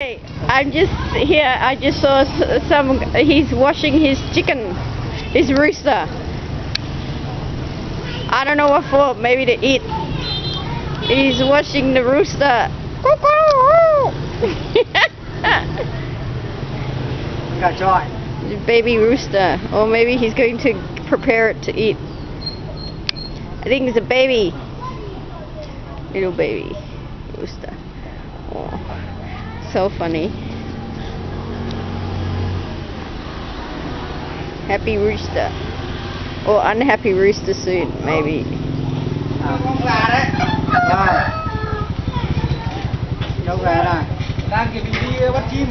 Hey, I'm just here. I just saw some. He's washing his chicken, his rooster. I don't know what for. Maybe to eat. He's washing the rooster. Got joy. Baby rooster, or maybe he's going to prepare it to eat. I think it's a baby, little baby rooster. Oh, so funny. Happy rooster, or unhappy rooster soon, maybe. Con gà đấy. Rồi. Đâu về rồi? Đang chuẩn bị đi bắt chim.